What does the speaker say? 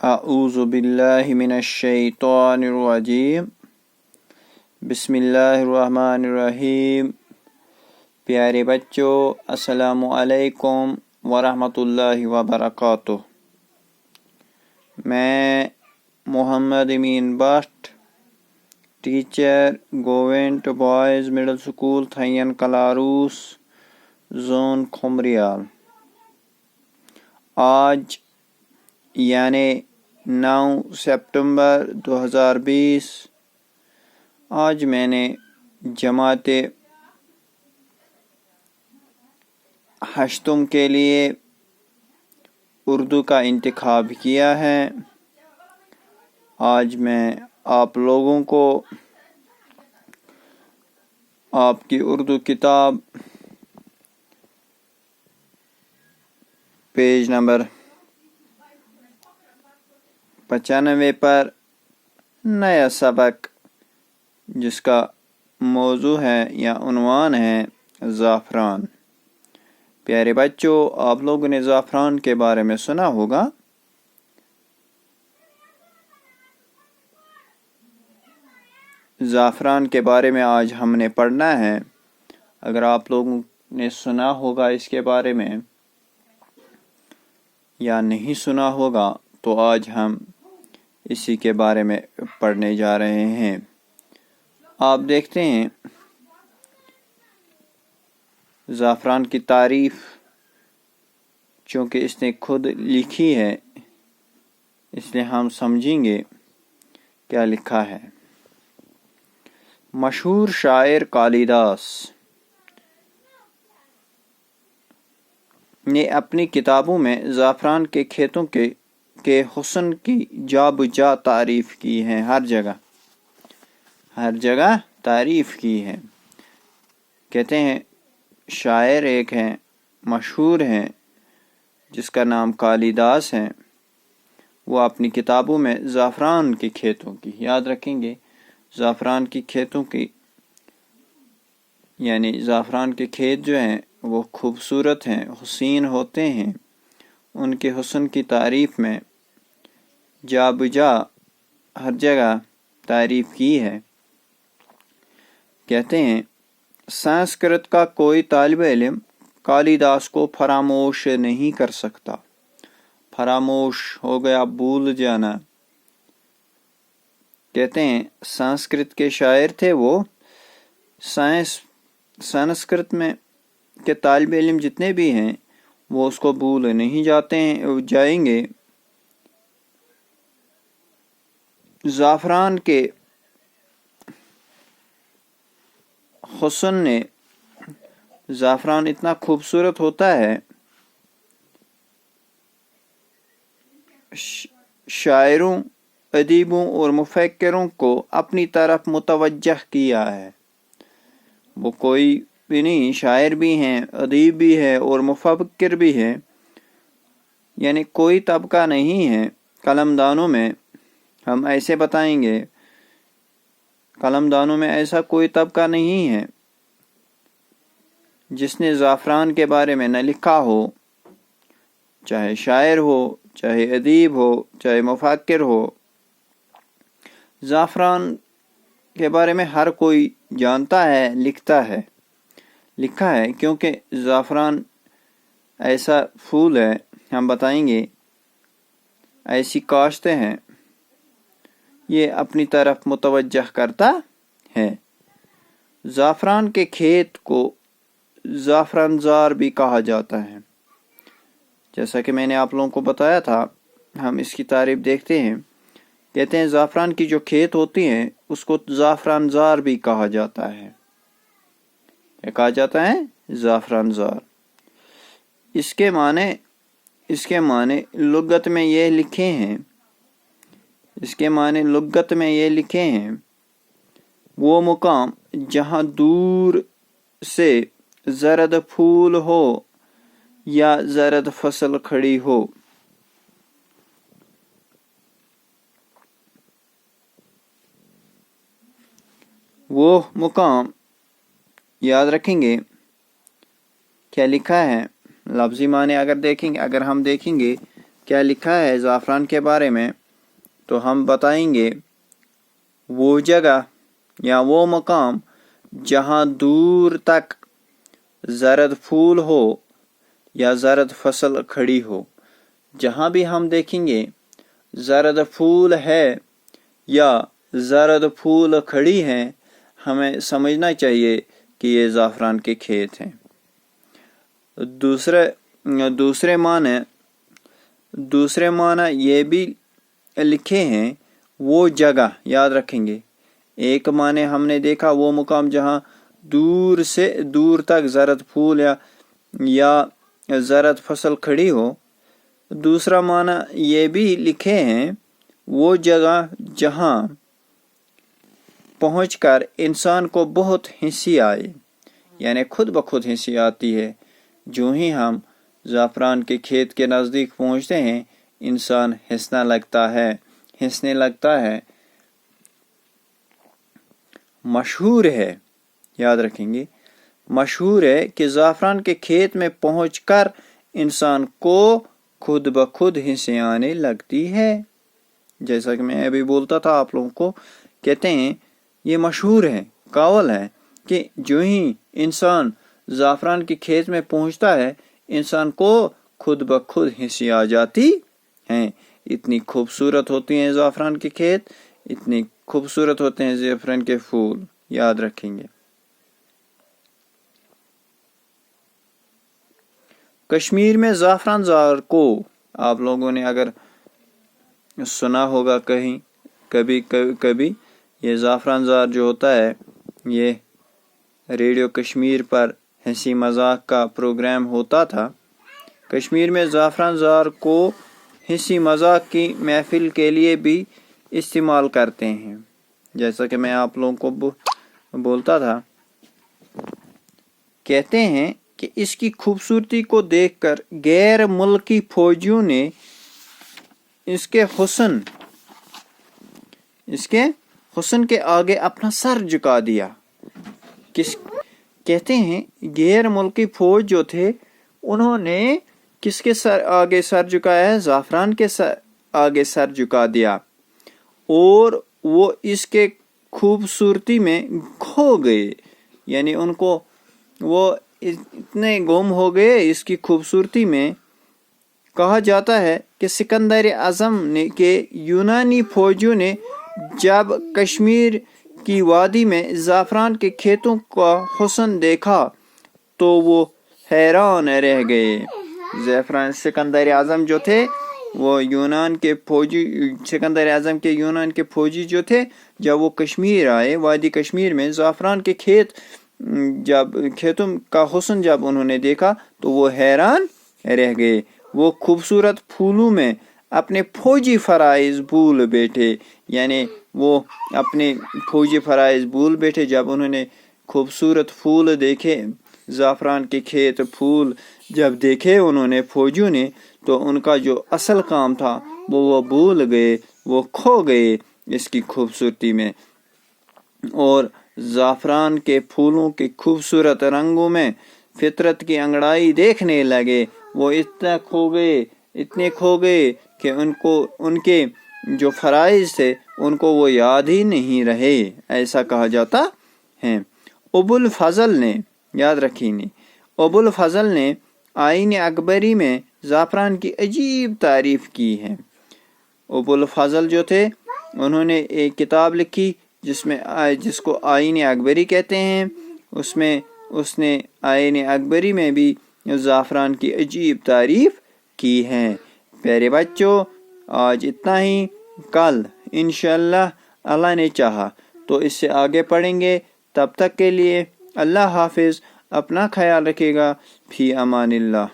اعوذ باللہ من الشیطان الرجیم بسم اللہ الرحمن الرحیم۔ پیارے بچوں، السلام علیکم ورحمۃ اللہ وبرکاتہ۔ میں Muhammad Amin Butt, teacher government boys middle school تھین کلاروس، زون کھمریال۔ آج یعنی 9 سپتمبر 2020 آج میں نے جماعت ہشتم کے لیے اردو کا انتخاب کیا ہے۔ آج میں آپ لوگوں کو آپ کی اردو کتاب پیج نمبر 95 پر نیا سبق، جس کا موضوع ہے یا عنوان ہے زعفران۔ پیارے بچوں، آپ لوگوں نے زعفران کے بارے میں سنا ہوگا۔ زعفران کے بارے میں آج ہم نے پڑھنا ہے۔ اگر آپ لوگوں نے سنا ہوگا اس کے بارے میں یا نہیں سنا ہوگا تو آج ہم اسی کے بارے میں پڑھنے جا رہے ہیں۔ آپ دیکھتے ہیں زعفران کی تعریف، چونکہ اس نے خود لکھی ہے اس لیے ہم سمجھیں گے کیا لکھا ہے۔ مشہور شاعر کالیداس نے اپنی کتابوں میں زعفران کے کھیتوں کے حسن کی جا بجا تعریف کی ہے۔ ہر جگہ تعریف کی ہے۔ کہتے ہیں شاعر ایک ہیں، مشہور ہیں، جس کا نام کالیداس ہے، وہ اپنی کتابوں میں زعفران کے کھیتوں کی، یاد رکھیں گے، زعفران کی کھیتوں کی، یعنی زعفران کے کھیت جو ہیں وہ خوبصورت ہیں، حسین ہوتے ہیں، ان کے حسن کی تعریف میں جا بجا ہر جگہ تعریف کی ہے۔ کہتے ہیں سنسکرت کا کوئی طالب علم کالیداس کو فراموش نہیں کر سکتا۔ فراموش ہو گیا، بھول جانا۔ کہتے ہیں سنسکرت کے شاعر تھے وہ، سنسکرت میں کے طالب علم جتنے بھی ہیں وہ اس کو بھول نہیں جائیں گے۔ زعفران کے حسن نے، زعفران اتنا خوبصورت ہوتا ہے، شاعروں، ادیبوں اور مفکروں کو اپنی طرف متوجہ کیا ہے۔ وہ کوئی بھی نہیں، شاعر بھی ہیں، ادیب بھی ہے اور مفکر بھی ہے، یعنی کوئی طبقہ نہیں ہے قلمدانوں میں، ہم ایسے بتائیں گے، قلمدانوں میں ایسا کوئی طبقہ نہیں ہے جس نے زعفران کے بارے میں نہ لکھا ہو، چاہے شاعر ہو، چاہے ادیب ہو، چاہے مفکر ہو۔ زعفران کے بارے میں ہر کوئی جانتا ہے، لکھا ہے، کیونکہ زعفران ایسا پھول ہے، ہم بتائیں گے، ایسی کاشتیں ہیں، یہ اپنی طرف متوجہ کرتا ہے۔ زعفران کے کھیت کو زعفران زار بھی کہا جاتا ہے۔ جیسا کہ میں نے آپ لوگوں کو بتایا تھا، ہم اس کی تعریف دیکھتے ہیں۔ کہتے ہیں زعفران کی جو کھیت ہوتی ہیں اس کو زعفران زار بھی کہا جاتا ہے۔ کیا کہا جاتا ہے؟ زعفران زار۔ اس کے معنی لغت میں یہ لکھے ہیں، وہ مقام جہاں دور سے زرد پھول ہو یا زرد فصل کھڑی ہو۔ وہ مقام، یاد رکھیں گے کیا لکھا ہے، لفظی معنی اگر ہم دیکھیں گے کیا لکھا ہے زعفران کے بارے میں، تو ہم بتائیں گے وہ جگہ یا وہ مقام جہاں دور تک زرد پھول ہو یا زرد فصل کھڑی ہو. جہاں بھی ہم دیکھیں گے زرد پھول ہے یا زرد پھول کھڑی ہیں، ہمیں سمجھنا چاہیے کہ یہ زعفران کے کھیت ہیں. دوسرے معنی یہ بھی لکھے ہیں وہ جگہ، یاد رکھیں گے. ایک معنی ہم نے دیکھا وہ مقام جہاں دور سے دور تک زرد پھول یا زرد فصل کھڑی ہو. دوسرا معنی یہ بھی لکھے ہیں وہ جگہ جہاں پہنچ کر انسان کو بہت ہنسی آئے، یعنی خود بخود ہنسی آتی ہے. جو ہی ہم زعفران کے کھیت کے نزدیک پہنچتے ہیں انسان ہنسنے لگتا ہے. مشہور ہے، یاد رکھیں گے، مشہور ہے کہ زعفران کے کھیت میں پہنچ کر انسان کو خود بخود ہنسی آنے لگتی ہے. جیسا کہ میں ابھی بولتا تھا آپ لوگوں کو، کہتے ہیں یہ مشہور ہے، قول ہے کہ جو ہی انسان زعفران کے کھیت میں پہنچتا ہے انسان کو خود بخود ہنسی آ جاتی ہیں. اتنی خوبصورت ہوتی ہیں زعفران کے کھیت، اتنی خوبصورت ہوتے ہیں زعفران کے پھول، یاد رکھیں گے. کشمیر میں زعفران زار کو آپ لوگوں نے اگر سنا ہوگا کہیں کبھی یہ زعفران زار جو ہوتا ہے یہ ریڈیو کشمیر پر ہنسی مذاق کا پروگرام ہوتا تھا. کشمیر میں زعفران زار کو ہنسی مذاق کی محفل کے لیے بھی استعمال کرتے ہیں. جیسا کہ میں آپ لوگوں کو بولتا تھا، کہتے ہیں کہ اس کی خوبصورتی کو دیکھ کر غیر ملکی فوجیوں نے اس کے حسن کے آگے اپنا سر جھکا دیا. کہتے ہیں غیر ملکی فوج جو تھے انہوں نے کس کے آگے سر جھکایا ہے؟ زعفران کے آگے سر جھکا دیا، اور وہ اس کے خوبصورتی میں کھو گئے. یعنی ان کو وہ اتنے گم ہو گئے اس کی خوبصورتی میں. کہا جاتا ہے کہ سکندر اعظم کے یونانی فوجیوں نے جب کشمیر کی وادی میں زعفران کے کھیتوں کا حسن دیکھا تو وہ حیران رہ گئے. سکندر اعظم جو تھے وہ سکندر اعظم کے یونان کے فوجی جو تھے، جب وہ کشمیر آئے، وادی کشمیر میں زعفران کے کھیتوں کا حسن جب انہوں نے دیکھا تو وہ حیران رہ گئے. وہ خوبصورت پھولوں میں اپنے فوجی فرائض بھول بیٹھے، یعنی وہ اپنے فوجی فرائض بھول بیٹھے جب انہوں نے خوبصورت پھول دیکھے. زعفران کے کھیت پھول جب دیکھے انہوں نے فوجیوں نے تو ان کا جو اصل کام تھا وہ بھول گئے، وہ کھو گئے اس کی خوبصورتی میں، اور زعفران کے پھولوں کے خوبصورت رنگوں میں فطرت کی انگڑائی دیکھنے لگے. وہ اتنے کھو گئے کہ ان کے جو فرائض تھے ان کو وہ یاد ہی نہیں رہے، ایسا کہا جاتا ہے. ابو الفضل نے، یاد رکھیں، ابو الفضل نے آئین اکبری میں زعفران کی عجیب تعریف کی ہے. ابو الفضل جو تھے انہوں نے ایک کتاب لکھی جس کو آئین اکبری کہتے ہیں. اس نے آئین اکبری میں بھی زعفران کی عجیب تعریف کی ہے. پیارے بچوں، آج اتنا ہی. کل انشاءاللہ اللہ نے چاہا تو اس سے آگے پڑھیں گے. تب تک کے لیے اللہ حافظ، اپنا خیال رکھے گا. فی امان اللہ.